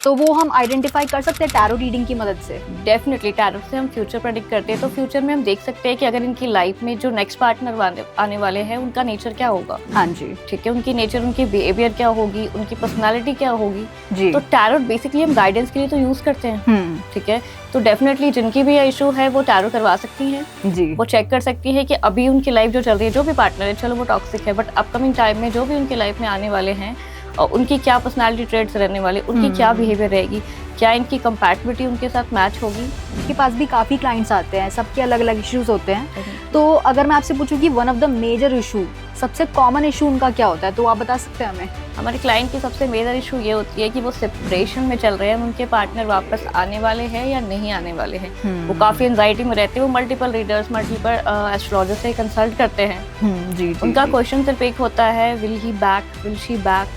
तो वो हम आइडेंटिफाई कर सकते हैं टैरो रीडिंग की मदद से? डेफिनेटली टैरो से हम फ्यूचर प्रेडिक्ट करते हैं, तो फ्यूचर में हम देख सकते हैं कि अगर इनकी लाइफ में जो नेक्स्ट पार्टनर आने वाले हैं उनका नेचर क्या होगा। हाँ जी, ठीक है, उनकी नेचर, उनकी बिहेवियर क्या होगी, उनकी पर्सनालिटी क्या होगी जी। तो टैरो बेसिकली हम गाइडेंस के लिए तो यूज करते हैं। ठीक है, तो डेफिनेटली जिनकी भी इशू है वो टैरो करवा सकती हैं जी। वो चेक कर सकती है कि अभी उनकी लाइफ जो चल रही है, जो भी पार्टनर है, चलो वो टॉक्सिक है, बट अपकमिंग टाइम में जो भी उनकी लाइफ में आने वाले हैं और उनकी क्या पर्सनालिटी ट्रेट्स रहने वाले, उनकी क्या बिहेवियर रहेगी, क्या इनकी कंपैटिबिलिटी उनके साथ मैच होगी। आपके पास भी काफ़ी क्लाइंट्स आते हैं, सबके अलग अलग इश्यूज होते हैं। तो अगर मैं आपसे पूछूं कि one of the major issue, सबसे कॉमन इशू उनका क्या होता है, तो आप बता सकते हैं हमें? हमारे क्लाइंट की सबसे मेजर इशू ये होती है कि वो सेपरेशन में चल रहे हैं, उनके पार्टनर वापस आने वाले हैं या नहीं आने वाले हैं। वो काफ़ी एंजाइटी में रहते हैं, वो मल्टीपल रीडर्स, मल्टीपल एस्ट्रोलॉजर से कंसल्ट करते हैं। जी, उनका क्वेश्चन सिर्फ एक होता है, will he back, will she back.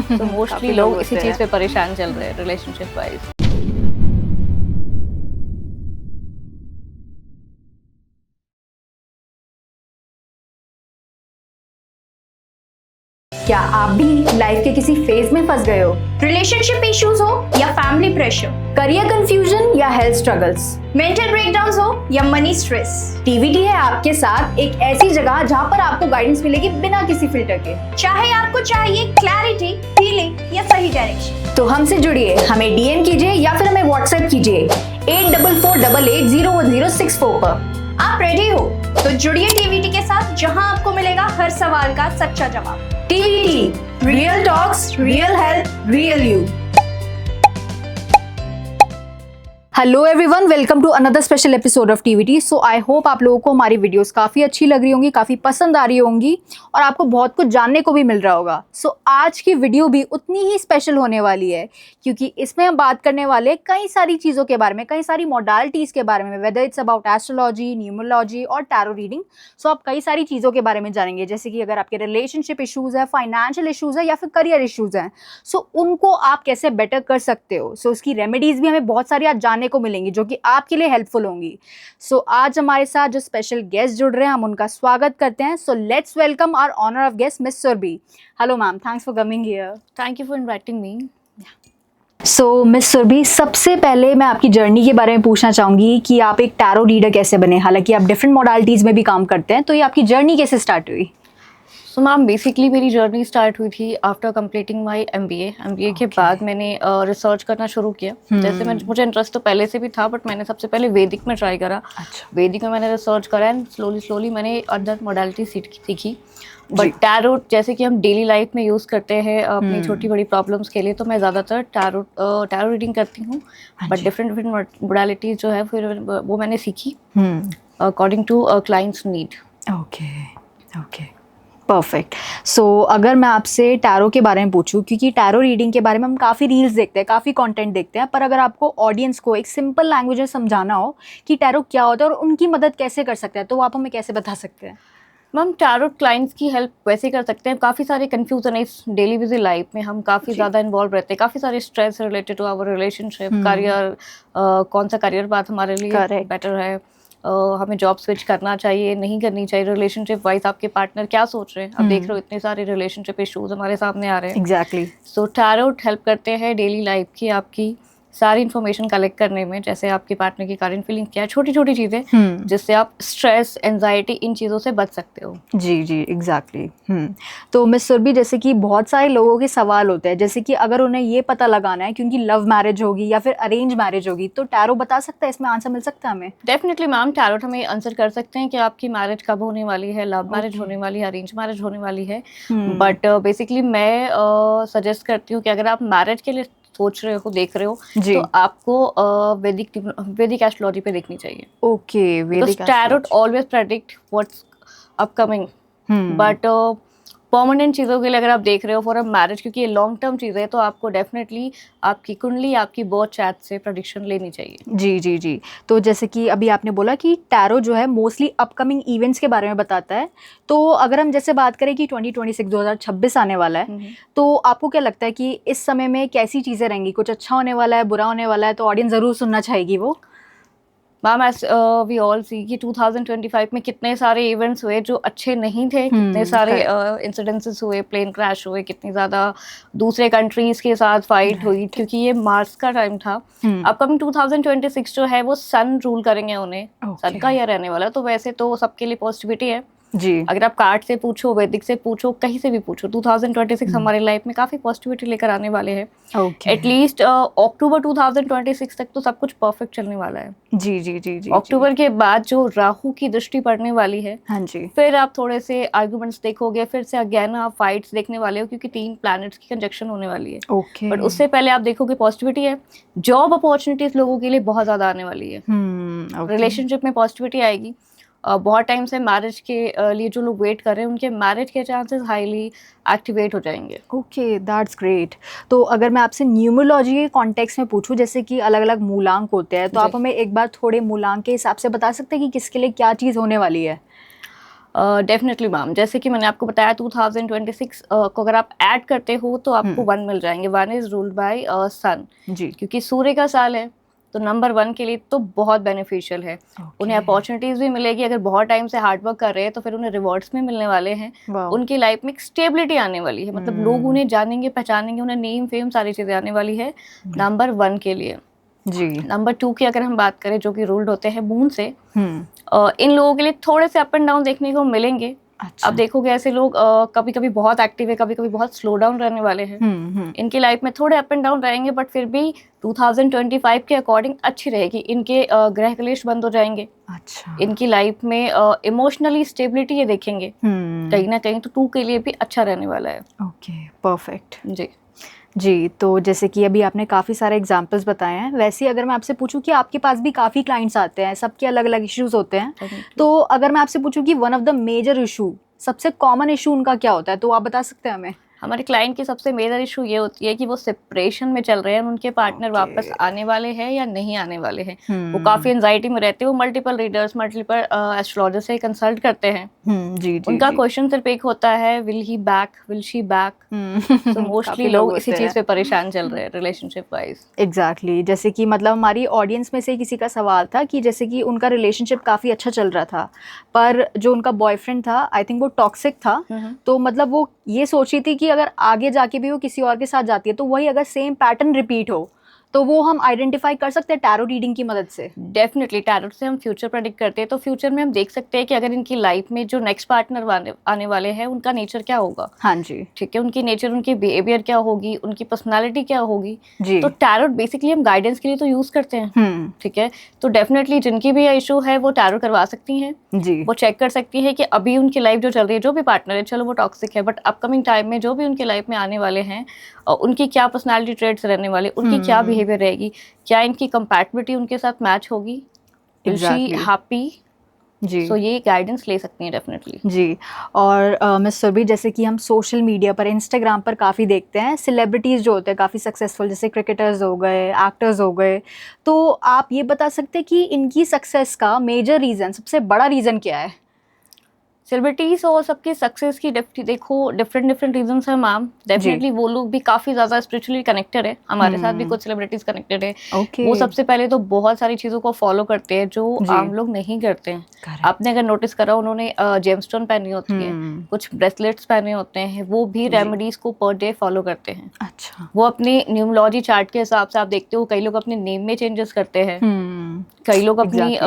तो मोस्टली लोग इसी चीज़ पे परेशान चल रहे हैं रिलेशनशिप वाइज। क्या आप भी लाइफ के किसी फेज में फंस गए हो? रिलेशनशिप इश्यूज हो या फैमिली प्रेशर, करियर कंफ्यूजन या हेल्थ स्ट्रगल्स, मेंटल ब्रेकडाउन्स हो या मनी स्ट्रेस, टीवीटी है आपके साथ एक ऐसी जगह जहां पर आपको गाइडेंस मिलेगी बिना किसी फिल्टर के। चाहे आपको चाहिए क्लैरिटी, हीलिंग या सही डायरेक्शन, तो हमसे जुड़िए, हमें डीएम कीजिए या फिर हमें व्हाट्सएप कीजिए 8448801064 पर। आप रेडी हो तो जुड़िए टीवीटी के साथ, जहां आपको मिलेगा हर सवाल का सच्चा जवाब। TVT, real talks, real health, real you. Hello everyone, welcome to another special episode of TVT. So I hope आप लोगों को हमारी वीडियोस काफ़ी अच्छी लग रही होंगी, काफ़ी पसंद आ रही होंगी और आपको बहुत कुछ जानने को भी मिल रहा होगा। सो आज की वीडियो भी उतनी ही स्पेशल होने वाली है, क्योंकि इसमें हम बात करने वाले कई सारी चीज़ों के बारे में, कई सारी मॉडलिटीज़ के बारे में, whether it's about astrology, numerology और टैरो रीडिंग। सो आप कई सारी चीज़ों के बारे में जानेंगे, जैसे कि अगर आपके रिलेशनशिप इशूज़ है, फाइनेंशियल इशूज़ है या फिर करियर इशूज़ हैं, सो उनको आप कैसे बेटर कर सकते हो। सो उसकी रेमेडीज़ भी हमें बहुत सारी आज जानने को मिलेंगी जो कि आपके लिए हेल्पफुल होंगी। सो आज हमारे साथ जो स्पेशल गेस्ट जुड़ रहे हैं, हम उनका स्वागत करते हैं। So let's welcome our honour of guest miss Surabhi. Hello ma'am, thanks for coming here. Thank you for inviting me. So miss Surabhi, सबसे पहले मैं आपकी जर्नी के बारे में पूछना चाहूंगी कि आप एक टैरो रीडर कैसे बने। हालांकि आप डिफरेंट मॉडलिटीज़ में भी काम करते हैं, तो ये आपकी जर्नी कैसे स्टार्ट हुई? सो मैम, बेसिकली मेरी जर्नी स्टार्ट हुई थी आफ्टर कंप्लीटिंग माय एमबीए के बाद मैंने रिसर्च करना शुरू किया। जैसे मुझे इंटरेस्ट तो पहले से भी था, बट मैंने सबसे पहले वैदिक में ट्राई करा। वैदिक में मैंने रिसर्च करा एंड स्लोली मैंने अदर मॉडलिटी सीखी। बट टैरो जैसे कि हम डेली लाइफ में यूज़ करते हैं अपनी छोटी बड़ी प्रॉब्लम्स के लिए, तो मैं ज़्यादातर टैरो रीडिंग करती हूँ। बट डिफरेंट मॉडलिटीज़ जो है फिर वो मैंने सीखी according to clients need. Okay, perfect. So अगर मैं आपसे टैरो के बारे में पूछूं, क्योंकि टैरो रीडिंग के बारे में हम काफ़ी रील्स देखते हैं, काफ़ी कंटेंट देखते हैं, पर अगर आपको ऑडियंस को एक सिंपल लैंग्वेज में समझाना हो कि टैरो क्या होता है और उनकी मदद कैसे कर सकते हैं, तो आप हमें कैसे बता सकते हैं? मैम, टैरो क्लाइंट्स की हेल्प वैसे कर सकते हैं। काफ़ी सारे कन्फ्यूजन है इस डेली बिजी लाइफ में, हम काफ़ी ज़्यादा इन्वॉल्व रहते हैं, काफ़ी सारे stress related to our relationship, career, कौन सा करियर पाथ हमारे लिए बेटर है, हमें जॉब स्विच करना चाहिए, नहीं करनी चाहिए, रिलेशनशिप वाइज आपके पार्टनर क्या सोच रहे हैं। अब देख रहे हो इतने सारे रिलेशनशिप इश्यूज हमारे सामने आ रहे हैं। एग्जैक्टली। सो टैरो हेल्प करते हैं डेली लाइफ की आपकी सारी इन्फॉर्मेशन कलेक्ट करने में, जैसे आपके पार्टनर की करंट फीलिंग क्या है, छोटी छोटी चीज़ें जिससे आप स्ट्रेस, एंजाइटी, इन चीज़ों से बच सकते हो। जी, एग्जैक्टली। तो मिस सुरभि, जैसे कि बहुत सारे लोगों के सवाल होते हैं, जैसे कि अगर उन्हें ये पता लगाना है कि उनकी लव मैरिज होगी या फिर अरेंज मैरिज होगी, तो टैरो बता सकता है, इसमें आंसर मिल सकता है हमें? डेफिनेटली मैम, टैरो हमें आंसर कर सकते हैं कि आपकी मैरिज कब होने वाली है, लव मैरिज होने वाली है, अरेंज मैरिज होने वाली है। बट बेसिकली मैं सजेस्ट करती हूँ कि अगर आप मैरिज के लिए सोच रहे हो, देख रहे हो, तो आपको वैदिक एस्ट्रोलॉजी पे देखनी चाहिए। ओके, वैदिक tarot always predict what's upcoming. But permanent चीज़ों के लिए अगर आप देख रहे हो फॉर अ मैरिज, क्योंकि ये लॉन्ग टर्म चीज़ है, तो आपको डेफिनेटली आपकी कुंडली, आपकी बर्थ चार्ट से प्रेडिक्शन लेनी चाहिए। जी। तो जैसे कि अभी आपने बोला कि टैरो जो है मोस्टली अपकमिंग इवेंट्स के बारे में बताता है, तो अगर हम जैसे बात करें कि 2026 आने वाला है, तो आपको क्या लगता है कि इस समय में कैसी चीज़ें रहेंगी? कुछ अच्छा होने वाला है, बुरा होने वाला है, तो ऑडियंस ज़रूर सुनना चाहेगी वो? मैम एज वी ऑल सी कि 2025 में कितने सारे इवेंट्स हुए जो अच्छे नहीं थे, कितने सारे इंसिडेंसेस हुए, प्लेन क्रैश हुए, कितनी ज़्यादा दूसरे कंट्रीज के साथ फाइट हुई, क्योंकि ये मार्च का टाइम था। अपकमिंग 2026 जो है वो सन रूल करेंगे, उन्हें सन का ईयर रहने वाला, तो वैसे तो सबके लिए पॉजिटिविटी है जी। अगर आप कार्ड से पूछो, वैदिक से पूछो, कहीं से भी पूछो, 2026 हमारी लाइफ में काफी पॉजिटिविटी लेकर आने वाले हैं। एटलीस्ट अक्टूबर 2026 तक तो सब कुछ परफेक्ट चलने वाला है। जी जी जी जी। अक्टूबर के बाद जो राहु की दृष्टि पड़ने वाली है, हाँ जी, फिर आप थोड़े से आर्गुमेंट्स देखोगे, फिर से अगेन आप फाइट्स देखने वाले हो, क्योंकि 3 प्लैनेट्स की कंजक्शन होने वाली है। ओके। बट उससे पहले आप देखोगे पॉजिटिविटी है, जॉब अपॉर्चुनिटीज लोगों के लिए बहुत ज्यादा आने वाली है। रिलेशनशिप में पॉजिटिविटी आएगी। बहुत टाइम से मैरिज के लिए जो लोग वेट कर रहे हैं, उनके मैरिज के चांसेस हाईली एक्टिवेट हो जाएंगे। Okay, that's great. तो अगर मैं आपसे न्यूमरोलॉजी के कॉन्टेक्स्ट में पूछूं, जैसे कि अलग अलग मूलांक होते हैं, तो आप हमें एक बार थोड़े मूलांक के हिसाब से बता सकते हैं कि किसके लिए क्या चीज़ होने वाली है? डेफिनेटली मैम, जैसे कि मैंने आपको बताया 2026 को अगर आप ऐड करते हो तो आपको 1 मिल जाएंगे। 1 इज रूल्ड बाय सन जी, क्योंकि सूर्य का साल है, तो नंबर 1 के लिए तो बहुत बेनिफिशियल है। उन्हें अपॉर्चुनिटीज भी मिलेगी, अगर बहुत टाइम से हार्ड वर्क कर रहे हैं तो फिर उन्हें रिवॉर्ड्स भी मिलने वाले हैं। उनकी लाइफ में एक स्टेबिलिटी आने वाली है, मतलब लोग उन्हें जानेंगे, पहचानेंगे, उन्हें नेम फेम सारी चीजें आने वाली है नंबर 1 के लिए जी। नंबर 2 की अगर हम बात करें, जो कि रूल्ड होते हैं मून से, इन लोगों के लिए थोड़े से अप एंड डाउन देखने को मिलेंगे। अच्छा। अब देखोगे ऐसे लोग कभी कभी बहुत एक्टिव है, कभी कभी बहुत स्लो डाउन रहने वाले हैं। इनकी लाइफ में थोड़े अप एंड डाउन रहेंगे, बट फिर भी 2025 के अकॉर्डिंग अच्छी रहेगी। इनके ग्रह क्लेश बंद हो जाएंगे। अच्छा। इनकी लाइफ में इमोशनली स्टेबिलिटी ये देखेंगे कहीं ना कहीं, तो 2 के लिए भी अच्छा रहने वाला है। ओके, परफेक्ट जी जी। तो जैसे कि अभी आपने काफ़ी सारे एग्जांपल्स बताए हैं, वैसे ही अगर मैं आपसे पूछूं कि आपके पास भी काफ़ी क्लाइंट्स आते हैं, सबके अलग अलग इश्यूज होते हैं, तो अगर मैं आपसे पूछूं कि one of the major issue, सबसे कॉमन इशू उनका क्या होता है, तो आप बता सकते हैं हमें? हमारे क्लाइंट की सबसे मेजर इशू ये होती है कि वो सेपरेशन में चल रहे हैं, उनके पार्टनर वापस आने वाले हैं या नहीं आने वाले हैं। वो काफी एंजाइटी में रहते हैं, वो मल्टीपल रीडर्स, मल्टीपल एस्ट्रोलॉजर से कंसल्ट करते हैं। जी, उनका क्वेश्चन सिर्फ एक होता है, will he back, will she back. तो मोस्टली लोग इसी चीज पे परेशान चल रहे हैं रिलेशनशिप वाइज। एग्जैक्टली, जैसे कि मतलब हमारी ऑडियंस में से किसी का सवाल था कि जैसे कि उनका रिलेशनशिप काफी अच्छा चल रहा था, पर जो उनका बॉयफ्रेंड था, आई थिंक वो टॉक्सिक था। तो मतलब वो ये सोच रही थी कि अगर आगे जाके भी वो किसी और के साथ जाती है, तो वही अगर सेम पैटर्न रिपीट हो, तो वो हम आइडेंटिफाई कर सकते हैं टैरो रीडिंग की मदद से। डेफिनेटली टैरो से हम फ्यूचर प्रेडिक्ट करते हैं, तो फ्यूचर में हम देख सकते हैं कि अगर इनकी लाइफ में जो नेक्स्ट पार्टनर आने वाले हैं, उनका नेचर क्या होगा। हाँ जी, ठीक है, उनकी नेचर, उनकी बिहेवियर क्या होगी, उनकी पर्सनालिटी क्या होगी जी। तो टैरो बेसिकली हम गाइडेंस के लिए तो यूज करते हैं। ठीक है, तो डेफिनेटली जिनकी भी इशू है वो टैरो करवा सकती हैं जी। वो चेक कर सकती है कि अभी उनकी लाइफ जो चल रही है, जो भी पार्टनर है, चलो वो टॉक्सिक है, बट अपकमिंग टाइम में जो भी उनकी लाइफ में आने वाले हैं, उनकी क्या पर्सनालिटी ट्रेट्स रहने वाले, उनकी क्या बिहेवियर रहेगी, क्या इनकी कंपैटिबिलिटी उनके साथ मैच होगी, विल शी हैप्पी जी। सो ये गाइडेंस ले सकती हैं डेफिनेटली जी। और मिस सुरभि, जैसे कि हम सोशल मीडिया पर, इंस्टाग्राम पर काफ़ी देखते हैं सेलिब्रिटीज़ जो होते हैं काफ़ी सक्सेसफुल, जैसे क्रिकेटर्स हो गए, एक्टर्स हो गए, तो आप ये बता सकते हैं कि इनकी सक्सेस का मेजर रीज़न, सबसे बड़ा रीज़न क्या है? सेलिब्रिटीज और सबके सक्सेस की देखो डिफरेंट रीजंस है मैम। डेफिनेटली वो लोग भी काफी ज्यादा स्पिरिचुअली कनेक्टेड है, हमारे साथ भी कुछ सेलिब्रिटीज कनेक्टेड है। वो सबसे पहले तो बहुत सारी चीजों को फॉलो करते हैं जो आम लोग नहीं करते हैं। आपने अगर नोटिस करा, उन्होंने जेमस्टोन पहनी होती है, कुछ ब्रेसलेट्स पहने होते हैं, वो भी रेमेडीज को पर डे फॉलो करते हैं। अच्छा। वो अपने न्यूमरोलॉजी चार्ट के हिसाब से आप देखते हो, कई लोग अपने नेम में चेंजेस करते हैं, कई लोग अपनी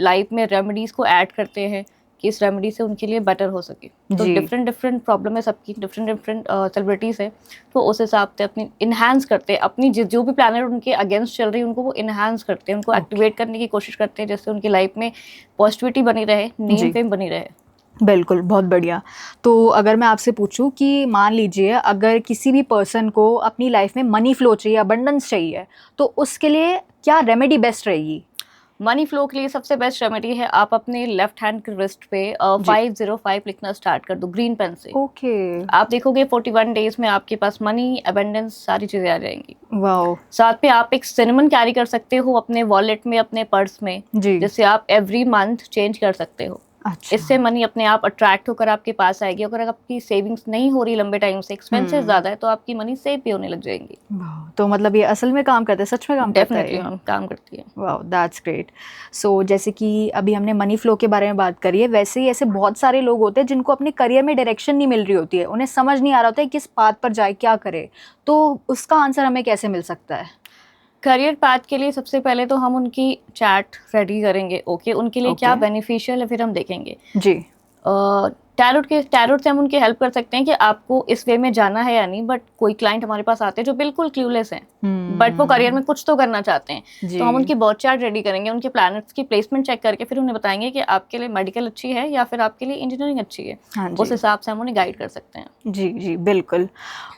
लाइफ में रेमेडीज को ऐड करते हैं कि इस रेमेडी से उनके लिए बेटर हो सके। तो डिफरेंट प्रॉब्लम है सबकी, डिफरेंट सेलिब्रिटीज है, तो उस हिसाब से अपनी इनहांस करते हैं, अपनी जो भी प्लानट उनके अगेंस्ट चल रही है, उनको वो इनहांस करते हैं, उनको एक्टिवेट करने की कोशिश करते हैं, जिससे उनकी लाइफ में पॉजिटिविटी बनी रहे, नेम फेम बनी रहे। बिल्कुल, बहुत बढ़िया। तो अगर मैं आपसे पूछूं कि मान लीजिए अगर किसी भी पर्सन को अपनी लाइफ में मनी फ्लो चाहिए, अबंडेंस चाहिए, तो उसके लिए क्या रेमेडी बेस्ट रहेगी? मनी फ्लो के लिए सबसे बेस्ट रेमेडी है, आप अपने लेफ्ट हैंड के रिस्ट पे 505 लिखना स्टार्ट कर दो ग्रीन पेन से। ओके। आप देखोगे 41 डेज में आपके पास मनी, अबंडेंस, सारी चीजें आ जाएंगी। वाओ। साथ में आप एक सिनेमन कैरी कर सकते हो अपने वॉलेट में, अपने पर्स में, जिससे आप एवरी मंथ चेंज कर सकते हो। अच्छा। इससे मनी अपने आप अट्रैक्ट होकर आपके पास आएगी। अगर आपकी सेविंग्स नहीं हो रही लंबे टाइम से, एक्सपेंसेस ज्यादा है, तो आपकी मनी सेव भी होने लग जाएंगी। वाह, तो मतलब ये असल में काम करता है, सच में काम करता है डेफिनेटली ये? मैम काम करती है। वाह, दैट्स ग्रेट। सो जैसे कि अभी हमने मनी फ्लो के बारे में बात करी है, वैसे ही ऐसे बहुत सारे लोग होते हैं जिनको अपने करियर में डायरेक्शन नहीं मिल रही होती है, उन्हें समझ नहीं आ रहा होता है किस पाथ पर जाए, क्या करे, तो उसका आंसर हमें कैसे मिल सकता है? करियर पाथ के लिए सबसे पहले तो हम उनकी चैट रेडी करेंगे। ओके, उनके लिए क्या Okay. बेनिफिशियल है फिर हम देखेंगे। जी। टैरोट से हम उनकी हेल्प कर सकते हैं कि आपको इस वे में जाना है या नहीं। बट कोई क्लाइंट हमारे पास आते हैं जो बिल्कुल क्लूलेस हैं, बट वो करियर में कुछ तो करना चाहते हैं, जी। तो हम उनकी बर्थ चार्ट रेडी करेंगे, उनके प्लैनेट्स की प्लेसमेंट चेक करके फिर उन्हें बताएंगे कि आपके लिए मेडिकल अच्छी है या फिर आपके लिए इंजीनियरिंग अच्छी है। हाँ उस जी। हिसाब से हम उन्हें गाइड कर सकते हैं। जी जी बिल्कुल।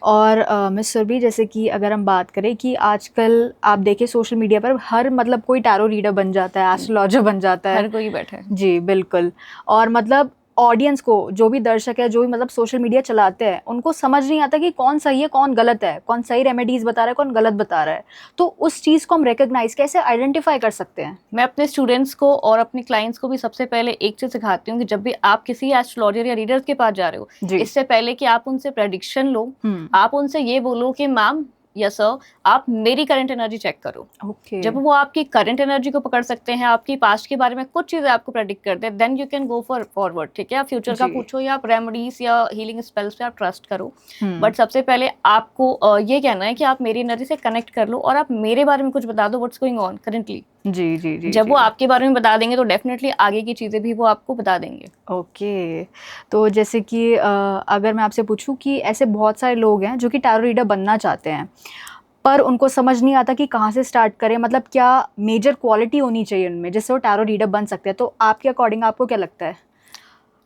और मिस सुरभि, जैसे कि अगर हम बात करें कि आजकल आप देखें सोशल मीडिया पर हर मतलब कोई टैरो रीडर बन जाता है, एस्ट्रोलॉजर बन जाता है। हर कोई बैठा है। जी बिल्कुल। और मतलब ऑडियंस को, जो भी दर्शक है, जो भी मतलब सोशल मीडिया चलाते हैं, उनको समझ नहीं आता कि कौन सही है कौन गलत है, कौन सही रेमेडीज बता रहा है कौन गलत बता रहा है। तो उस चीज़ को हम रिकग्नाइज कैसे आइडेंटिफाई कर सकते हैं? मैं अपने स्टूडेंट्स को और अपने क्लाइंट्स को भी सबसे पहले एक चीज सिखाती हूँ कि जब भी आप किसी एस्ट्रोलॉजर या रीडर के पास जा रहे हो, जी। इससे पहले कि आप उनसे प्रेडिक्शन लो, आप उनसे ये बोलो कि मैम या सर, आप मेरी करंट एनर्जी चेक करो। ओके। जब वो आपकी करंट एनर्जी को पकड़ सकते हैं, आपकी पास्ट के बारे में कुछ चीजें आपको प्रेडिक्ट कर दे, then you can go for forward. ठीक है, आप फ्यूचर का जी। पूछो या आप रेमेडीज या हीलिंग स्पेल्स पे आप ट्रस्ट करो। हम्म। बट सबसे पहले आपको ये कहना है कि आप मेरी एनर्जी से कनेक्ट कर लो और आप मेरे बारे में कुछ बता दो, व्हाट्स गोइंग ऑन करेंटली। जी जी जी। जब जी। वो आपके बारे में बता देंगे तो डेफिनेटली आगे की चीजें भी वो आपको बता देंगे। ओके। तो जैसे कि अगर मैं आपसे पूछूं कि ऐसे बहुत सारे लोग हैं जो कि टैरो रीडर बनना चाहते हैं, पर उनको समझ नहीं आता कि कहाँ से स्टार्ट करें, मतलब क्या मेजर क्वालिटी होनी चाहिए उनमें जिससे वो टैरो रीडर बन सकते हैं, तो आपके अकॉर्डिंग आपको क्या लगता है?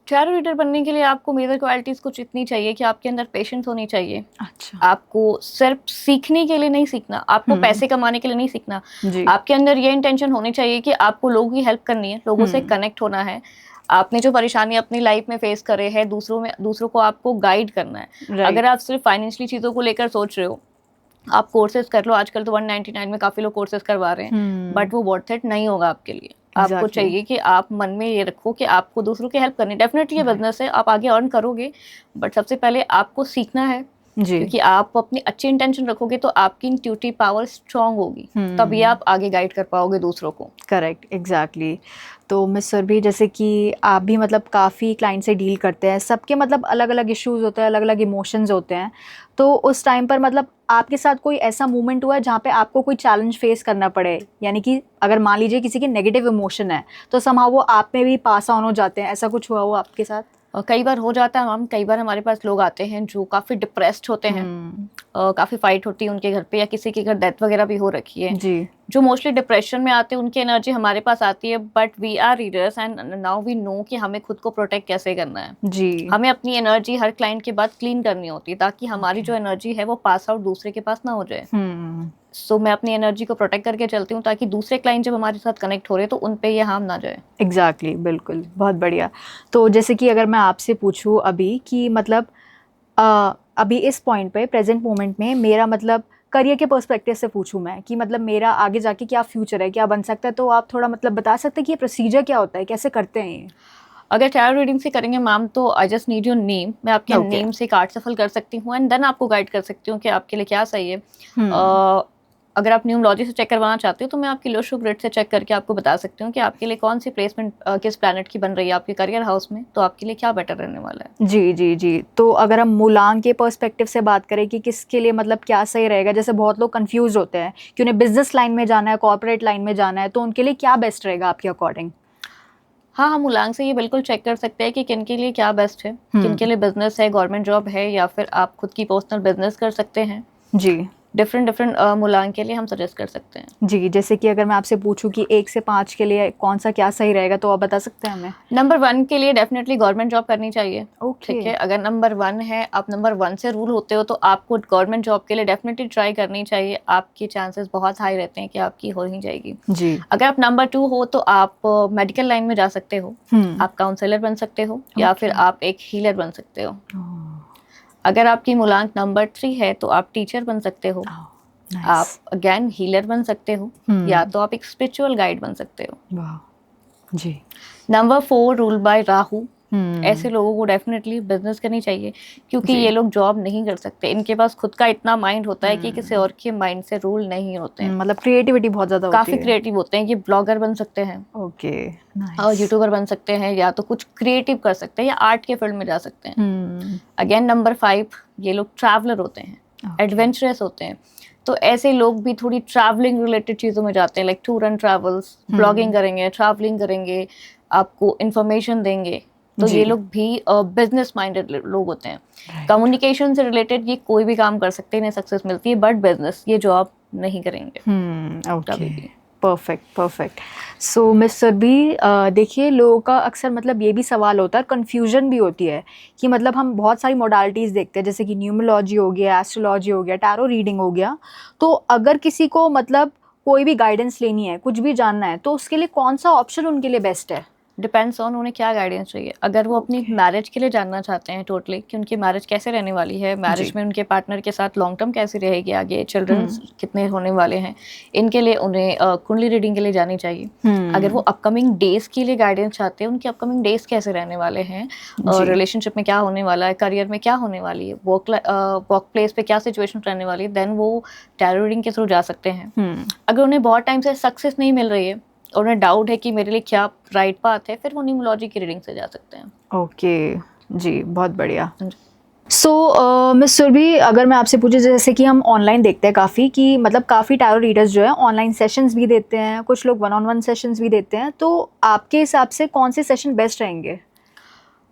टैरो रीडर बनने के लिए आपको मेजर क्वालिटीज कुछ इतनी चाहिए कि आपके अंदर पेशेंस होनी चाहिए। अच्छा। आपको सिर्फ सीखने के लिए नहीं सीखना, आपको पैसे कमाने के लिए नहीं सीखना। जी। आपके अंदर ये इंटेंशन होनी चाहिए कि आपको लोगों की हेल्प करनी है, लोगों से कनेक्ट होना है। आपने जो परेशानी अपनी लाइफ में फेस करे हैं, दूसरों को आपको गाइड करना है। Right. अगर आप सिर्फ फाइनेंशियली चीजों को लेकर सोच रहे हो, आप कोर्सेज कर लो। आजकल तो 199 में काफी लोग कोर्सेज करवा रहे हैं, बट वो वर्थ इट नहीं होगा आपके लिए। आपको Exactly. चाहिए कि आप मन में ये रखो कि आपको दूसरों की हेल्प करनी। डेफिनेटली ये बिजनेस है, आप आगे अर्न करोगे, बट सबसे पहले आपको सीखना है। जी। क्योंकि आप अपनी अच्छी इंटेंशन रखोगे तो आपकी इंट्यूटिव पावर स्ट्रांग होगी, तभी आप आगे गाइड कर पाओगे दूसरों को। Correct, exactly. तो मिस सुरभि, जैसे कि आप भी मतलब काफ़ी क्लाइंट से डील करते हैं, सबके मतलब अलग अलग इश्यूज होते हैं, अलग अलग इमोशंस होते हैं, तो उस टाइम पर मतलब आपके साथ कोई ऐसा मोमेंट हुआ है जहाँ पे आपको कोई चैलेंज फेस करना पड़े? यानी कि अगर मान लीजिए किसी की नेगेटिव इमोशन है तो समहाउ वो आप में भी पास ऑन हो जाते हैं, ऐसा कुछ हुआ हो आपके साथ? कई बार हो जाता है मैम। कई बार हमारे पास लोग आते हैं जो काफी डिप्रेस्ड होते हैं, काफी फाइट होती है उनके घर पे, या किसी के घर डेथ वगैरह भी हो रखी है। जी। जो मोस्टली डिप्रेशन में आते हैं उनकी एनर्जी हमारे पास आती है, but we are readers and now we know कि हमें खुद को प्रोटेक्ट कैसे करना है। जी। हमें अपनी एनर्जी हर क्लाइंट के बाद क्लीन करनी होती है, ताकि हमारी जो एनर्जी है वो पास आउट दूसरे के पास ना हो जाए। सो मैं अपनी एनर्जी को प्रोटेक्ट करके चलती हूँ, ताकि दूसरे क्लाइंट जब हमारे साथ कनेक्ट हो रहे हैं तो उन पे ये हार्म ना जाए। एग्जैक्टली, बिल्कुल, बहुत बढ़िया। तो जैसे कि अगर मैं आपसे पूछूं अभी कि मतलब अभी इस पॉइंट पे, प्रेजेंट मोमेंट में, मेरा मतलब करियर के पर्सपेक्टिव से पूछूं मैं कि मतलब मेरा आगे जाके क्या फ्यूचर है, क्या बन सकता है, तो आप थोड़ा मतलब बता सकते हैं कि ये प्रोसीजर क्या होता है, कैसे करते हैं ये? अगर टैरो रीडिंग से करेंगे मैम तो I just need your name. मैं आपके Okay. नेम से कार्ड सफल कर सकती हूँ एंड देन आपको गाइड कर सकती हूँ कि आपके लिए क्या सही है। अगर आप न्यूमरोलॉजी से चेक करवाना चाहते हो तो मैं आपकी लोशो ग्रिड से चेक करके आपको बता सकती हूँ कि आपके लिए कौन सी प्लेसमेंट किस प्लैनेट की बन रही है आपके करियर हाउस में, तो आपके लिए क्या बेटर रहने वाला है। जी जी जी। तो अगर हम मूलांक के पर्सपेक्टिव से बात करें कि किसके लिए मतलब क्या सही रहेगा, जैसे बहुत लोग कंफ्यूज होते हैं कि उन्हें बिजनेस लाइन में जाना है, कॉर्पोरेट लाइन में जाना है, तो उनके लिए क्या बेस्ट रहेगा आपके अकॉर्डिंग? हाँ, हम मूलांक से ये बिल्कुल चेक कर सकते हैं कि किन के लिए क्या बेस्ट है, किन के लिए बिजनेस है, गवर्नमेंट जॉब है, या फिर आप खुद की पर्सनल बिजनेस कर सकते हैं। जी। डिफरेंट मूलांक के लिए हम सजेस्ट कर सकते हैं। जी। जैसे कि अगर मैं आपसे पूछूं कि 1 से 5 के लिए कौन सा क्या सही रहेगा, तो आप बता सकते हैं हमें? नंबर 1 के लिए डेफिनेटली गवर्नमेंट जॉब करनी चाहिए। Okay. ठीक है, अगर नंबर 1 है, आप नंबर 1 से रूल होते हो, तो आपको गवर्नमेंट जॉब के लिए डेफिनेटली ट्राई करनी चाहिए। आपके चांसेस बहुत हाई रहते हैं कि आपकी हो ही जाएगी। जी। अगर आप नंबर 2 हो तो आप मेडिकल लाइन में जा सकते हो, आप काउंसलर बन सकते हो, या फिर आप एक हीलर बन सकते हो। अगर आपकी मूलांक नंबर 3 है तो आप टीचर बन सकते हो, आप अगेन हीलर बन सकते हो, या तो आप एक स्पिरिचुअल गाइड बन सकते हो। वाह। जी। Number 4 rule by Rahu. हम्म, ऐसे लोगों को डेफिनेटली बिजनेस करनी चाहिए, क्योंकि जी। ये लोग जॉब नहीं कर सकते। इनके पास खुद का इतना माइंड होता है कि किसी और के माइंड से रूल नहीं होते हैं। मतलब क्रिएटिविटी बहुत ज्यादा होती काफी है। क्रिएटिव होते हैं, ये ब्लॉगर बन सकते हैं ओके, और नाइस। यूट्यूबर बन सकते हैं, या तो कुछ क्रिएटिव कर सकते हैं, या आर्ट के फील्ड में जा सकते हैं। हम्म, अगेन नंबर 5, ये लोग ट्रैवलर होते हैं, Okay. एडवेंचरस होते हैं। तो ऐसे लोग भी थोड़ी ट्रैवलिंग रिलेटेड चीज़ों में जाते हैं, like tour and travels, blogging करेंगे, ट्रैवलिंग करेंगे, आपको इंफॉर्मेशन देंगे। तो जी। ये लोग भी बिजनेस माइंडेड लोग होते हैं। कम्युनिकेशन से रिलेटेड ये कोई भी काम कर सकते हैं, इन्हें सक्सेस मिलती है, बट बिजनेस ये जॉब नहीं करेंगे ओके, कभी भी। Perfect perfect. So miss Surbhi, देखिए लोगों का अक्सर मतलब ये भी सवाल होता है, कन्फ्यूजन भी होती है कि मतलब हम बहुत सारी मोडालिटीज़ देखते हैं, जैसे कि न्यूमरोलॉजी हो गया, एस्ट्रोलॉजी हो गया, टैरो रीडिंग हो गया। तो अगर किसी को मतलब कोई भी गाइडेंस लेनी है, कुछ भी जानना है, तो उसके लिए कौन सा ऑप्शन उनके लिए बेस्ट है? डिपेंड्स ऑन उन्हें क्या गाइडेंस चाहिए। अगर वो अपनी मैरिज के लिए जानना चाहते हैं टोटली, कि उनकी मैरिज कैसे रहने वाली है, मैरिज जी। में उनके पार्टनर के साथ लॉन्ग टर्म कैसे रहेगी, आगे चिल्ड्रन कितने होने वाले हैं, इनके लिए उन्हें कुंडली रीडिंग के लिए जानी चाहिए। अगर वो अपकमिंग डेज के लिए गाइडेंस चाहते हैं, उनके अपकमिंग डेज कैसे रहने वाले हैं, जी। रिलेशनशिप में क्या होने वाला है, करियर में क्या होने वाली है, वर्क प्लेस पे क्या सिचुएशन रहने वाली है, देन वो टैरो रीडिंग के थ्रू जा सकते हैं। अगर उन्हें बहुत टाइम से सक्सेस नहीं मिल रही है और उन्हें डाउट है कि मेरे लिए क्या राइट पाथ है, फिर वो न्यूमरोलॉजी की रीडिंग से जा सकते हैं। ओके, जी, बहुत बढ़िया। सो मिस सुरभि, अगर मैं आपसे पूछूं, जैसे कि हम ऑनलाइन देखते हैं काफ़ी कि मतलब काफ़ी टैरो रीडर्स जो है ऑनलाइन सेशंस भी देते हैं, कुछ लोग 1-on-1 सेशंस भी देते हैं, तो आपके हिसाब से कौन से सेशन बेस्ट रहेंगे?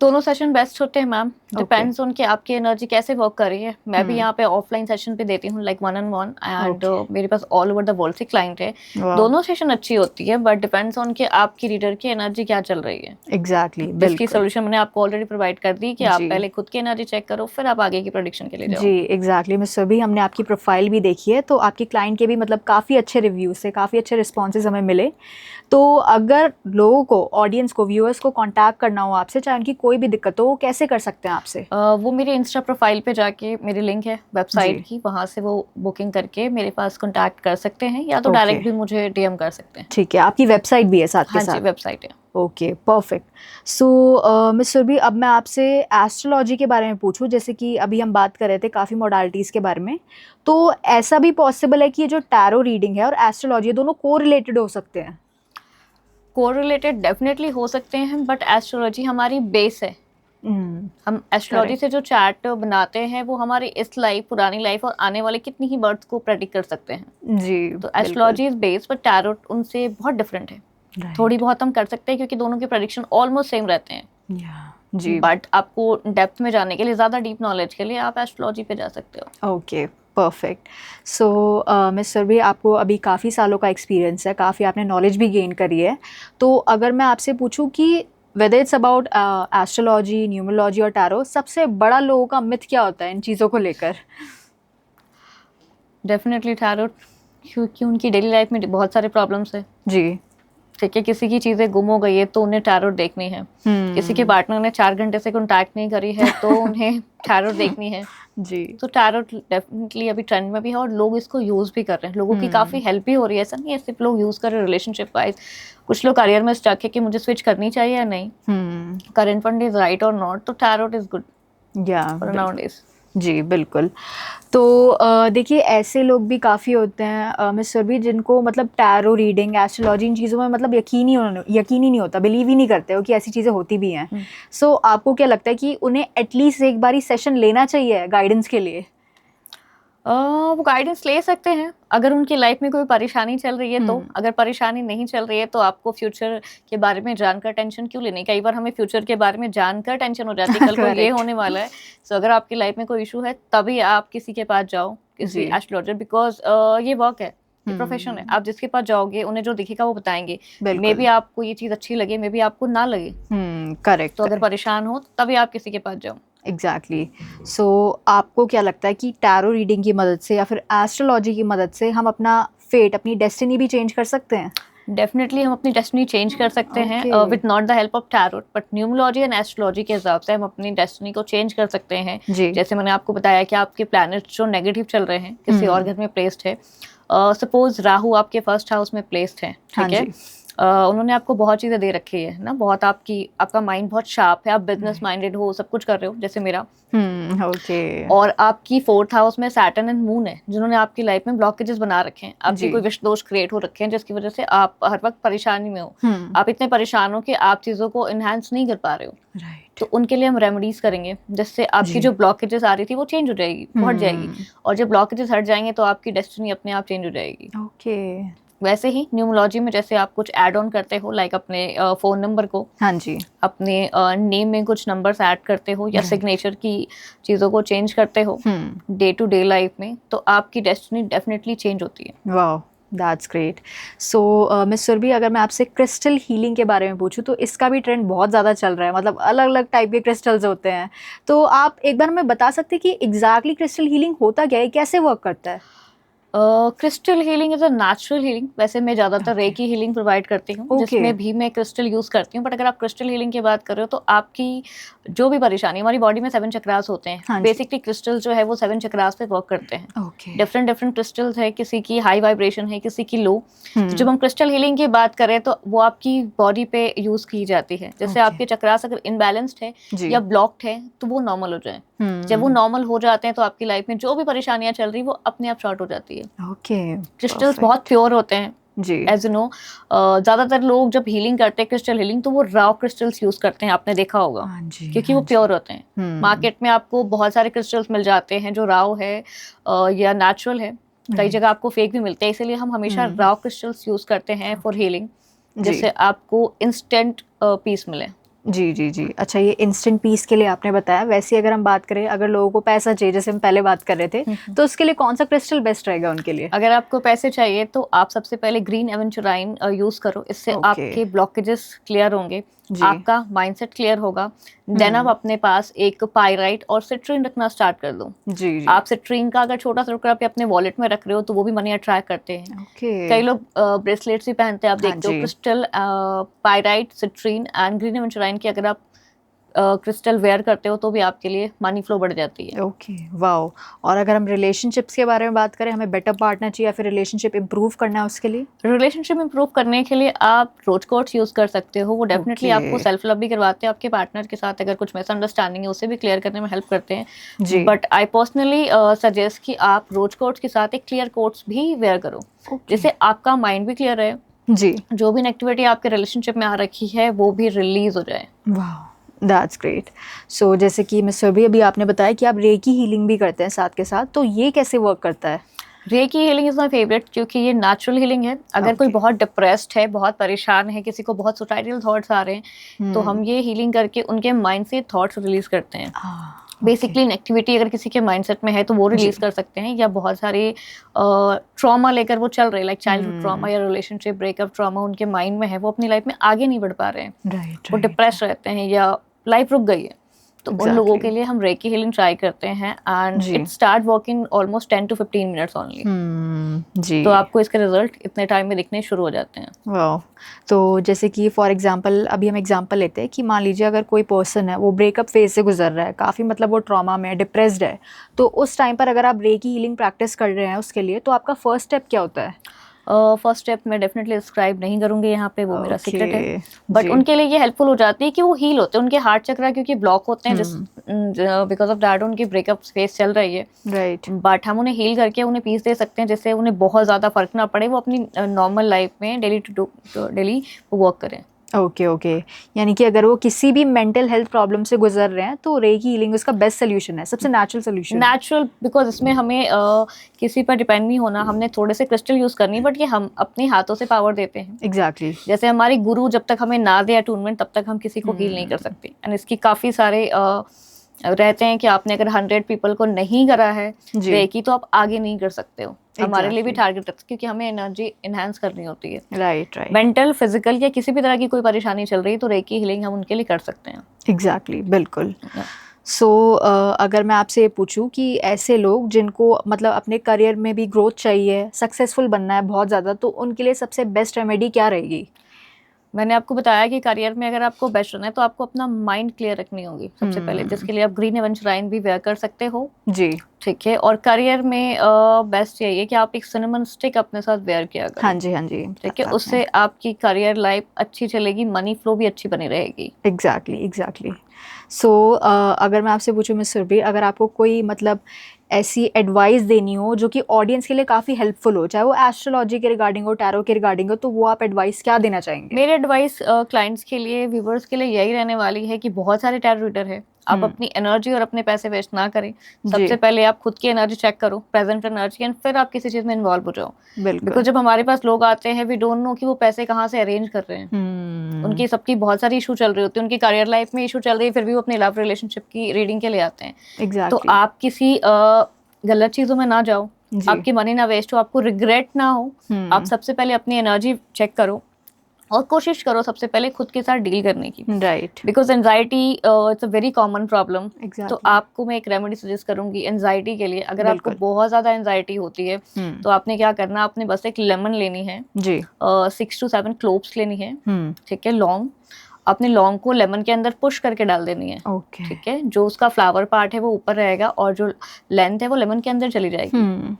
दोनों सेशन बेस्ट होते हैं मैम, डिपेंड्स ऑन कि आपकी एनर्जी कैसे वर्क कर रही है। मैं भी यहाँ पे ऑफलाइन सेशन पे देती हूँ, लाइक 1-on-1, एंड मेरे पास ऑल ओवर द वर्ल्ड से क्लाइंट है। दोनों सेशन अच्छी होती है, बट डिपेंड्स ऑन कि आपकी रीडर की एनर्जी क्या चल रही है। एग्जैक्टली, जिसकी बिल्कुल। सोल्यूशन मैंने आपको ऑलरेडी प्रोवाइड कर दी कि आप जी। पहले खुद की एनर्जी चेक करो, फिर आप आगे की प्रेडिक्शन के लिए जाओ। जी, एग्जैक्टली मिस सुरभि, हमने आपकी प्रोफाइल भी देखी है, तो आपके क्लाइंट के भी मतलब काफ़ी अच्छे रिव्यूज़ थे, काफ़ी अच्छे रिस्पॉन्सेज हमें मिले। तो अगर लोगों को, ऑडियंस को, व्यूअर्स को कांटेक्ट करना हो आपसे, चाहे उनकी कोई भी दिक्कत हो, वो कैसे कर सकते हैं आपसे? वो मेरे इंस्टा प्रोफाइल पे जाके, मेरी लिंक है वेबसाइट जी। की, वहाँ से वो बुकिंग करके मेरे पास कांटेक्ट कर सकते हैं, या तो Okay. डायरेक्ट भी मुझे डीएम कर सकते हैं। ठीक है, आपकी वेबसाइट भी है साथ के हाँ जी, साथ? वेबसाइट है। Okay, perfect. So miss Surabhi, अब मैं आपसे एस्ट्रोलॉजी के बारे में पूछूं, जैसे कि अभी हम बात कर रहे थे काफ़ी मोडालिटीज़ के बारे में, तो ऐसा भी पॉसिबल है कि ये जो टैरो रीडिंग है और एस्ट्रोलॉजी दोनों को रिलेटेड हो सकते हैं? कोरिलेटेड डेफिनेटली हो सकते हैं, बट एस्ट्रोलॉजी हमारी बेस है। हम एस्ट्रोलॉजी से जो चार्ट बनाते हैं, वो हमारी इस लाइफ, पुरानी लाइफ और आने वाले कितनी ही बर्थ को प्रेडिक्ट कर सकते हैं। जी, तो astrology is base, but tarot उनसे बहुत डिफरेंट है। थोड़ी बहुत हम कर सकते हैं, क्योंकि दोनों के प्रेडिक्शन ऑलमोस्ट सेम रहते हैं। जी, बट आपको डेप्थ में जाने के लिए, ज़्यादा डीप नॉलेज के लिए, आप एस्ट्रोलॉजी पे जा सकते हो। Okay, perfect. So miss Surabhi, आपको अभी काफ़ी सालों का एक्सपीरियंस है, काफ़ी आपने नॉलेज भी गेन करी है, तो अगर मैं आपसे पूछूं कि whether it's about astrology, numerology और टैरो, सबसे बड़ा लोगों का मिथ क्या होता है इन चीज़ों को लेकर? डेफिनेटली टैरो, क्योंकि उनकी डेली लाइफ में बहुत सारे प्रॉब्लम्स है। जी। ठीक है, किसी की चीज़ें गुम हो गई है तो उन्हें टैरो देखनी है। किसी के पार्टनर ने 4 घंटे से कांटेक्ट नहीं करी है तो उन्हें टैरो देखनी है। जी। तो टैरो डेफिनेटली अभी ट्रेंड में भी है, और लोग इसको यूज़ भी कर रहे हैं। लोगों की काफ़ी हेल्प भी हो रही है। ऐसा नहीं है सिर्फ लोग यूज़ कर रहे हैं रिलेशनशिप वाइज, कुछ लोग करियर में स्टक है कि मुझे स्विच करनी चाहिए या नहीं, करंट फंड इज राइट और नॉट, तो टैरो इज गुड या फॉर नाउडेज। जी, बिल्कुल। तो देखिए ऐसे लोग भी काफ़ी होते हैं मिस सुरभि, जिनको मतलब टैरो रीडिंग, एस्ट्रोलॉजी, इन चीज़ों में मतलब यकीन ही नहीं होता, बिलीव ही नहीं करते हो कि ऐसी चीज़ें होती भी हैं। सो आपको क्या लगता है कि उन्हें एटलीस्ट एक बारी सेशन लेना चाहिए गाइडेंस के लिए? वो गाइडेंस ले सकते हैं अगर उनकी लाइफ में कोई परेशानी चल रही है तो। अगर परेशानी नहीं चल रही है तो आपको फ्यूचर के बारे में जानकर टेंशन क्यों लेनी। कई बार हमें फ्यूचर के बारे में जानकर टेंशन हो जाती है, कल को ये Correct. होने वाला है। सो अगर आपकी लाइफ में कोई इशू है तभी आप किसी के पास जाओ, किसी जी। एस्ट्रोलॉजर, बिकॉज ये वर्क है, ये प्रोफेशन है। आप जिसके पास जाओगे उन्हें जो दिखेगा वो बताएंगे। बिल्कुल। मे बी आपको ये चीज़ अच्छी लगे, मे बी आपको ना लगे। करेक्ट। तो अगर परेशान हो तभी आप किसी के पास जाओ। एग्जैक्टली। सो आपको क्या लगता है कि टैरो रीडिंग की मदद से या फिर एस्ट्रोलॉजी की मदद से हम अपना फेट, अपनी डेस्टिनी भी चेंज कर सकते हैं? डेफिनेटली हम अपनी डेस्टिनी चेंज कर सकते हैं Okay. With not the help of tarot, but numerology and astrology के हिसाब से हम अपनी डेस्टिनी को चेंज कर सकते हैं। जी। जैसे मैंने आपको बताया कि आपके प्लैनेट जो नेगेटिव चल रहे हैं, किसी और घर में प्लेस्ड है। सपोज राहु आपके फर्स्ट हाउस में प्लेस्ड है, हाँ ठीक है। जी। उन्होंने आपको बहुत चीज़ें दे रखी है ना, बहुत आपका माइंड बहुत शार्प है, आप बिजनेस माइंडेड हो, सब कुछ कर रहे हो जैसे मेरा। ओके। और आपकी 4th हाउस में सैटर्न एंड मून है, जिन्होंने आपकी लाइफ में ब्लॉकेजेस बना रखे हैं, आपकी जी। कोई विश दोष क्रिएट हो रखे हैं, जिसकी वजह से आप हर वक्त परेशानी में हो। आप इतने परेशान हो कि आप चीज़ों को इन्हांस नहीं कर पा रहे हो। राइट। तो उनके लिए हम रेमेडीज करेंगे, जिससे आपकी जी। जो ब्लॉकेजेस आ रही थी वो चेंज हो जाएगी, हट जाएगी। और जब ब्लॉकेजेस हट जाएंगे तो आपकी डेस्टिनी अपने आप चेंज हो जाएगी। ओके। वैसे ही न्यूमरोलॉजी में जैसे आप कुछ ऐड ऑन करते हो, लाइक अपने फोन नंबर को, हाँ जी। अपने नेम में कुछ नंबर्स ऐड करते हो, या Right. सिग्नेचर की चीज़ों को चेंज करते हो डे टू डे लाइफ में, तो आपकी डेस्टिनी डेफिनेटली चेंज होती है। वाह, that's great. So miss Surabhi, अगर मैं आपसे क्रिस्टल हीलिंग के बारे में पूछूं तो इसका भी ट्रेंड बहुत ज़्यादा चल रहा है, मतलब अलग अलग टाइप के क्रिस्टल्स होते हैं। तो आप एक बार हमें बता सकते हैं कि एग्जैक्टली क्रिस्टल हीलिंग होता क्या है, कैसे वर्क करता है? Crystal healing is a natural healing. वैसे मैं ज़्यादातर रेकी हीलिंग प्रोवाइड करती हूँ, Okay. जिसमें भी मैं क्रिस्टल यूज़ करती हूँ। बट अगर आप क्रिस्टल हीलिंग की बात कर रहे हो तो आपकी जो भी परेशानी, हमारी बॉडी में 7 चक्रास होते हाँ हैं। जी। बेसिकली क्रिस्टल जो है वो 7 चक्रास पे वर्क करते हैं। ओके। डिफरेंट डिफरेंट क्रिस्टल्स है, किसी की हाई वाइब्रेशन है, किसी की लो। तो जब हम क्रिस्टल हीलिंग की बात करें तो वो आपकी बॉडी पे यूज़ की जाती है। जैसे Okay. आपके चक्रास अगर इनबैलेंस्ड है जी। या ब्लॉक्ड है तो वो नॉर्मल हो जाए। जब वो नॉर्मल हो जाते हैं तो आपकी लाइफ में जो भी परेशानियां चल रही वो अपने आप शॉर्ट हो जाती है। ओके। क्रिस्टल्स बहुत प्योर होते हैं, जी। As you know. ज्यादातर लोग जब हीलिंग करते हैं क्रिस्टल हीलिंग, तो वो रॉ क्रिस्टल्स यूज करते हैं, आपने देखा होगा। हाँ जी, क्योंकि हाँ वो प्योर होते हैं। हम्म। मार्केट में आपको बहुत सारे क्रिस्टल्स मिल जाते हैं जो रॉ है या नेचुरल है। कई जगह आपको फेक भी मिलते हैं, इसीलिए हम हमेशा रॉ क्रिस्टल्स यूज करते हैं फॉर हीलिंग, जिससे आपको इंस्टेंट पीस मिले। जी जी जी। अच्छा, ये इंस्टेंट पीस के लिए आपने बताया। वैसे अगर हम बात करें, अगर लोगों को पैसा चाहिए, जैसे हम पहले बात कर रहे थे, तो उसके लिए कौन सा क्रिस्टल बेस्ट रहेगा उनके लिए? अगर आपको पैसे चाहिए तो आप सबसे पहले ग्रीन एवेंचुराइन यूज करो, इससे Okay. आपके ब्लॉकेजेस क्लियर होंगे, जी। आपका माइंडसेट क्लियर होगा। देन आप अपने पास एक पाइराइट और सिट्रीन रखना स्टार्ट कर दो। जी जी। आप सिट्रीन का अगर छोटा सा टुकड़ा अपने वॉलेट में रख रहे हो तो वो भी मनी अट्रैक्ट करते हैं। ओके। कई लोग ब्रेसलेट्स भी पहनते हैं, आप हाँ देखते हो जी। Crystal, pyrite, citrine and green aventurine की अगर आप क्रिस्टल वेयर करते हो तो भी आपके लिए मनी फ्लो बढ़ जाती है। Okay, wow. और अगर हम रिलेशनशिप्स के बारे में बात करें, हमें बेटर पार्टनर चाहिए या फिर रिलेशनशिप इंप्रूव करना है, उसके लिए? रिलेशनशिप इंप्रूव करने के लिए आप रोज कोट्स यूज कर सकते हो। वो डेफिनेटली Okay. आपको सेल्फ लव भी करवाते हैं। आपके पार्टनर के साथ अगर कुछ मिसअंडरस्टैंडिंग है उसे भी क्लियर करने में हेल्प करते हैं। जी। बट आई पर्सनली सजेस्ट कि आप रोज कोट्स के साथ एक क्लियर कोट्स भी वेयर करो, जिससे आपका माइंड भी क्लियर रहे, जी। जो भी नेगेटिविटी आपके रिलेशनशिप में आ रखी है वो भी रिलीज हो जाए। वाह, दैट्स ग्रेट। सो जैसे कि मिस सुरभि, अभी आपने बताया कि आप रेकी हीलिंग भी करते हैं साथ के साथ, तो ये कैसे वर्क करता है? Recce healing is my favourite क्योंकि ये नेचुरल हीलिंग है। अगर कोई Okay. बहुत डिप्रेस्ड है, बहुत परेशान है, किसी को बहुत सुसाइडल थॉट्स आ रहे हैं, तो हम ये हीलिंग करके उनके माइंड से थॉट्स रिलीज करते हैं। बेसिकली नेगेटिविटी अगर किसी के माइंडसेट में है तो वो रिलीज कर सकते हैं, या बहुत सारे ट्रॉमा लेकर वो चल रहे हैं, लाइक चाइल्डहुड ट्रॉमा या रिलेशनशिप ब्रेकअप ट्रॉमा उनके माइंड में है, वो अपनी लाइफ में आगे नहीं बढ़ पा रहे हैं, राइट। वो डिप्रेस रहते हैं या लाइफ रुक गई है, तो उन लोगों के लिए हम रेकी हीलिंग ट्राई करते हैं and it start working almost 10 to 15 minutes only. जी। तो आपको इसके रिजल्ट इतने टाइम में दिखने शुरू हो जाते हैं। वाह। तो जैसे कि फॉर एग्जांपल, अभी हम एग्जांपल लेते हैं कि मान लीजिए अगर कोई पर्सन है, वो ब्रेकअप फेज से गुजर रहा है, काफ़ी मतलब वो ट्रॉमा में डिप्रेस्ड है, तो उस टाइम पर अगर आप रेकी हीलिंग प्रैक्टिस कर रहे हैं उसके लिए, तो आपका फर्स्ट स्टेप क्या होता है? फर्स्ट स्टेप मैं डेफिनेटली डिस्क्राइब नहीं करूंगी यहाँ पे, वो मेरा सीक्रेट है। बट जी। उनके लिए ये हेल्पफुल हो जाती है कि वो हील होते हैं, उनके हार्ट चक्रा क्योंकि ब्लॉक होते हैं, जिस बिकॉज ऑफ दैट उनकी ब्रेकअप फेज चल रही है। राइट। बट हम उन्हें हील करके उन्हें पीस दे सकते हैं, जिससे उन्हें बहुत ज़्यादा फर्क ना पड़े, वो अपनी नॉर्मल लाइफ में डेली वो वर्क करें। Okay okay. यानी कि अगर वो किसी भी मेंटल हेल्थ प्रॉब्लम से गुजर रहे हैं तो रेकी हीलिंग उसका बेस्ट सोल्यूशन है, सबसे नेचुरल सोल्यूशन। नेचुरल, बिकॉज इसमें हमें किसी पर डिपेंड नहीं होना, हमने थोड़े से क्रिस्टल यूज करनी, बट ये हम अपने हाथों से पावर देते हैं। एग्जैक्टली। जैसे हमारी गुरु जब तक हमें ना दे अटूनमेंट तब तक हम किसी को हील नहीं कर सकते। एंड इसकी काफ़ी सारे रहते हैं कि आपने अगर 100 पीपल को नहीं करा है रेकी तो आप आगे नहीं कर सकते हो। हमारे लिए भी टारगेट रहता है क्योंकि हमें एनर्जी इनहेंस करनी होती है। Right right. मेंटल, फिजिकल या किसी भी तरह की कोई परेशानी चल रही है तो रेकी हीलिंग हम उनके लिए कर सकते हैं। एग्जैक्टली, बिल्कुल। सो अगर मैं आपसे ये पूछूं कि ऐसे लोग जिनको मतलब अपने करियर में भी ग्रोथ चाहिए, सक्सेसफुल बनना है बहुत ज़्यादा, तो उनके लिए सबसे बेस्ट रेमेडी क्या रहेगी? मैंने आपको बताया कि करियर में अगर आपको बेस्ट रहना है तो आपको अपना माइंड क्लियर रखनी होगी सबसे पहले, जिसके लिए आप ग्रीन एवेंचुराइन भी वेयर कर सकते हो। जी। ठीक है, और करियर में बेस्ट यही है कि आप एक सिनेमन स्टिक अपने साथ वेयर किया करें। हाँ जी, हाँ जी। ठीक है, उससे आपकी करियर लाइफ अच्छी चलेगी, मनी फ्लो भी अच्छी बनी रहेगी। एग्जैक्टली। सो अगर मैं आपसे पूछूं मिस सुरभि, अगर आपको कोई मतलब ऐसी एडवाइस देनी हो जो कि ऑडियंस के लिए काफ़ी हेल्पफुल हो, चाहे वो एस्ट्रोलॉजी के रिगार्डिंग हो, टैरो के रिगार्डिंग हो, तो वो आप एडवाइस क्या देना चाहेंगे? मेरी एडवाइस क्लाइंट्स के लिए, व्यूवर्स के लिए यही रहने वाली है कि बहुत सारे टैरो रीडर है, आप अपनी एनर्जी और अपने पैसे वेस्ट ना करें। सबसे पहले आप खुद की एनर्जी चेक करो, प्रेजेंट एनर्जी, एंड फिर आप किसी चीज में इन्वॉल्व हो जाओ। बिकॉज जब हमारे पास लोग आते हैं, वी डोंट नो कि वो पैसे कहाँ से अरेंज कर रहे हैं। उनकी सबकी बहुत सारी इशू चल रही होती है, उनकी करियर लाइफ में इशू चल रही है, फिर भी वो अपनी लव रिलेशनशिप की रीडिंग के लिए आते हैं। तो आप किसी गलत चीजों में ना जाओ, आपकी मनी ना वेस्ट हो, आपको रिग्रेट ना हो। आप सबसे पहले अपनी एनर्जी चेक करो और कोशिश करो सबसे पहले खुद के साथ डील करने की। Right. Because anxiety it's a very common problem. तो आपको मैं एक रेमेडी सजेस्ट करूंगी एंजाइटी के लिए। अगर आपको बहुत ज्यादा एंजाइटी होती है तो आपने क्या करना, आपने बस एक लेमन लेनी है जी, 6 to 7 क्लोव्स लेनी है, ठीक है, लौंग। अपने लौंग को लेमन के अंदर पुश करके डाल देनी है। ठीक है, जो उसका फ्लावर पार्ट है वो ऊपर रहेगा और जो लेंथ है वो लेमन के अंदर चली जाएगी।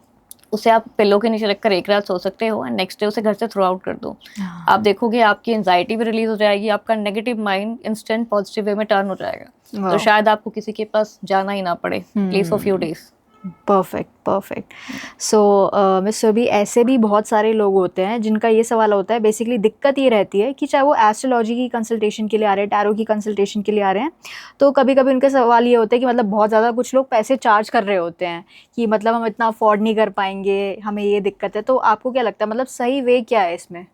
उसे आप पिलो के नीचे रखकर एक रात सो सकते हो एंड नेक्स्ट डे उसे घर से थ्रो आउट कर दो। आप देखोगे आपकी एंजाइटी भी रिलीज हो जाएगी, आपका negative mind instant positive way में टर्न हो जाएगा। तो शायद आपको किसी के पास जाना ही ना पड़े please for few days. Perfect. So miss Surabhi, ऐसे भी बहुत सारे लोग होते हैं जिनका ये सवाल होता है, बेसिकली दिक्कत ये रहती है कि चाहे वो एस्ट्रोलॉजी की कंसल्टेशन के लिए आ रहे हैं, टैरो की कंसल्टेशन के लिए आ रहे हैं, तो कभी कभी उनका सवाल ये होता है कि मतलब बहुत ज़्यादा कुछ लोग पैसे चार्ज कर रहे होते हैं कि मतलब हम इतना अफोर्ड नहीं कर पाएंगे, हमें ये दिक्कत है। तो आपको क्या लगता है, मतलब सही वे क्या है इसमें?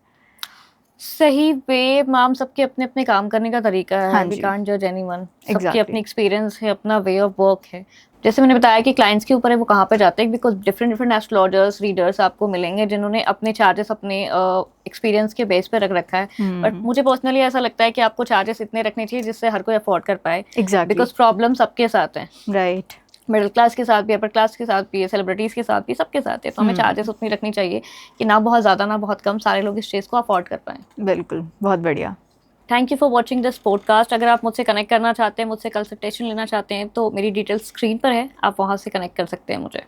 सही वे मैम, सबके अपने अपने काम करने का तरीका है। वी कांट जज एनीवन। सबकी अपनी एक्सपीरियंस है, अपना वे ऑफ वर्क है। जैसे मैंने बताया कि क्लाइंट्स के ऊपर है वो कहाँ पे जाते हैं, बिकॉज डिफरेंट एस्ट्रोलॉजर्स, रीडर्स आपको मिलेंगे जिन्होंने अपने चार्जेस अपने एक्सपीरियंस के बेस पे रख रखा है। बट मुझे पर्सनली ऐसा लगता है कि आपको चार्जेस इतने रखने चाहिए जिससे हर कोई अफोर्ड कर पाए। बिकॉज प्रॉब्लम सबके साथ है। राइट। मिडिल क्लास के साथ भी, अपर क्लास के साथ भी, सेलिब्रिटीज के साथ भी, सबके साथ है। तो हमें चार्जेस उतनी रखनी चाहिए कि ना बहुत ज़्यादा ना बहुत कम, सारे लोग इस चीज़ को अफोर्ड कर पाएँ। बिल्कुल, बहुत बढ़िया। Thank you for watching this podcast. अगर आप मुझसे कनेक्ट करना चाहते हैं, मुझसे कंसल्टेशन लेना चाहते हैं, तो मेरी डिटेल्स स्क्रीन पर है, आप वहाँ से कनेक्ट कर सकते हैं मुझे।